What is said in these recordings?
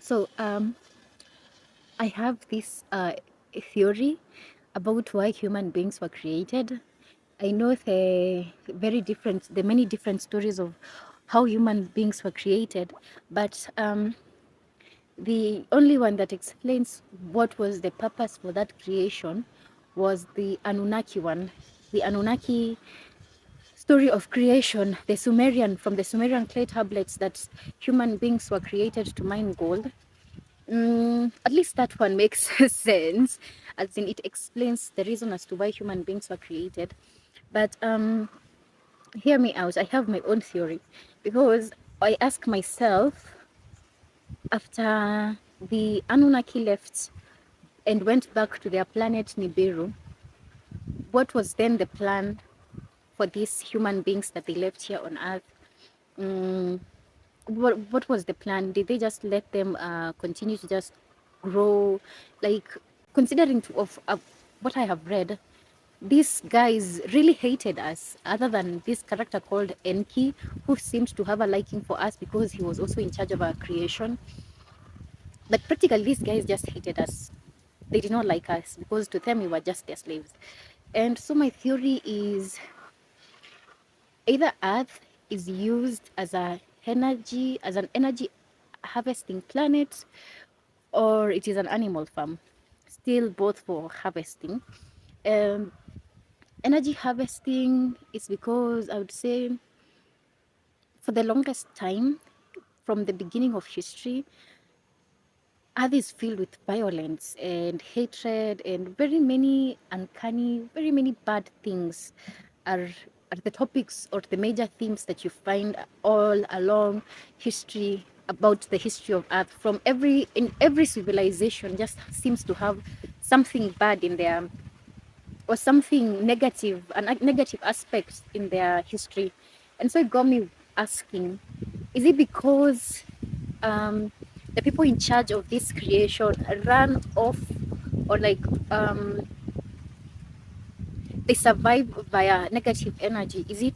So I have this theory about why human beings were created. I know the many different stories of how human beings were created, but the only one that explains what was the purpose for that creation was the Anunnaki one. The Anunnaki story of creation, from the Sumerian clay tablets that human beings were created to mine gold. At least that one makes sense, as in it explains the reason as to why human beings were created. But hear me out. I have my own theory because I ask myself, after the Anunnaki left and went back to their planet Nibiru, what was then the plan for these human beings that they left here on Earth? Mm, what was the plan? Did they just let them continue to just grow? Like, considering what I have read, these guys really hated us, other than this character called Enki, who seemed to have a liking for us because he was also in charge of our creation. But practically, these guys just hated us. They did not like us because to them we were just their slaves. And so my theory is either Earth is used as an energy harvesting planet, or it is an animal farm. Still both for harvesting. Um, Energy harvesting is because I would say for the longest time, from the beginning of history, Earth is filled with violence and hatred, and very many uncanny, very many bad things are the topics or the major themes that you find all along the history of Earth. In every civilization just seems to have something bad in there, or something negative, a negative aspect in their history. And so it got me asking, is it because the people in charge of this creation ran off, or um, they survive via negative energy? Is it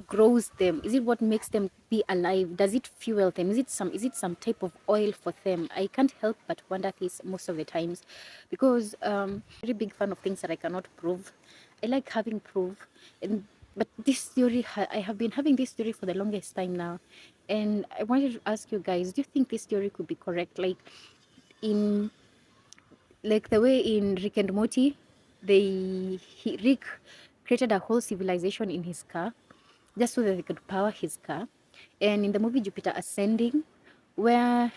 grows them? Is it what makes them be alive? Does it fuel them? Is it some type of oil for them? I can't help but wonder this most of the times, because very big fan of things that I cannot prove. I like having proof, and but this theory, I have been having this theory for the longest time now, and I wanted to ask you guys: do you think this theory could be correct? In like the way in Rick and Morty, Rick created a whole civilization in his car just so that they could power his car. And in the movie Jupiter Ascending, where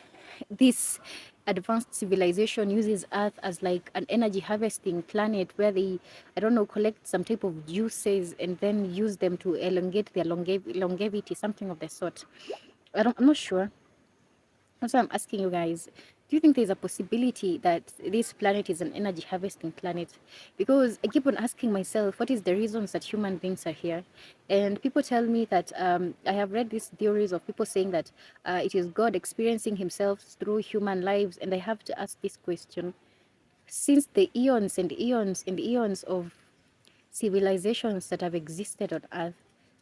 this advanced civilization uses Earth as like an energy harvesting planet, where they, I don't know, collect some type of juices and then use them to elongate their longevity, something of the sort. I'm not sure. That's why I'm asking you guys, do you think there's a possibility that this planet is an energy harvesting planet? Because I keep on asking myself, what is the reasons that human beings are here? And people tell me that I have read these theories of people saying that it is God experiencing himself through human lives. And I have to ask this question. Since the eons and eons and eons of civilizations that have existed on Earth,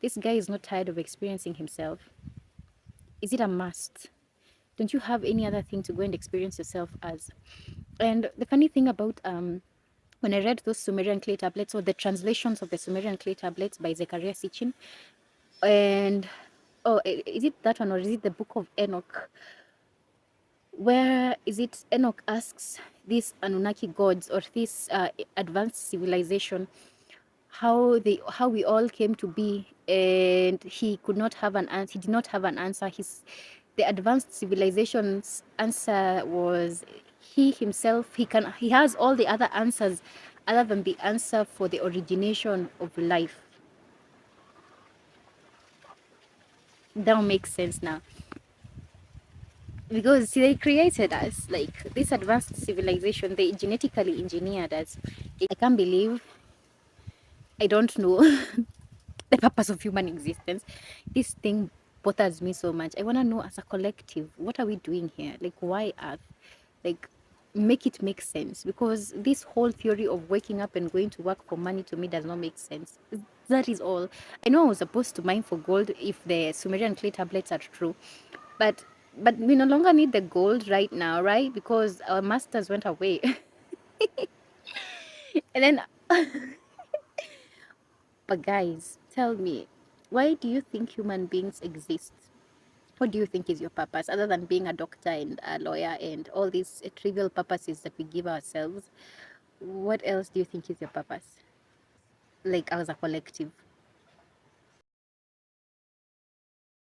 this guy is not tired of experiencing himself. Is it a must? Don't you have any other thing to go and experience yourself as? And the funny thing about when I read those Sumerian clay tablets, or the translations of the Sumerian clay tablets by Zechariah Sitchin, and is it that one, or is it the Book of Enoch? Where is it? Enoch asks these Anunnaki gods, or this advanced civilization, how we all came to be, and he could not have an answer. He did not have an answer. The advanced civilization's answer was he himself. He has all the other answers other than the answer for the origination of life. That makes sense now, because see, they created us, like this advanced civilization. They genetically engineered us. I can't believe, I don't know the purpose of human existence. This thing bothers me so much. I want to know, as a collective, what are we doing here? Like, why Earth? Like, make it make sense, because this whole theory of waking up and going to work for money, to me, does not make sense. That is all. I know I was supposed to mine for gold if the Sumerian clay tablets are true, but we no longer need the gold right now, right? Because our masters went away. And then, but guys, tell me, why do you think human beings exist? What do you think is your purpose, other than being a doctor and a lawyer and all these trivial purposes that we give ourselves? What else do you think is your purpose? Like as a collective.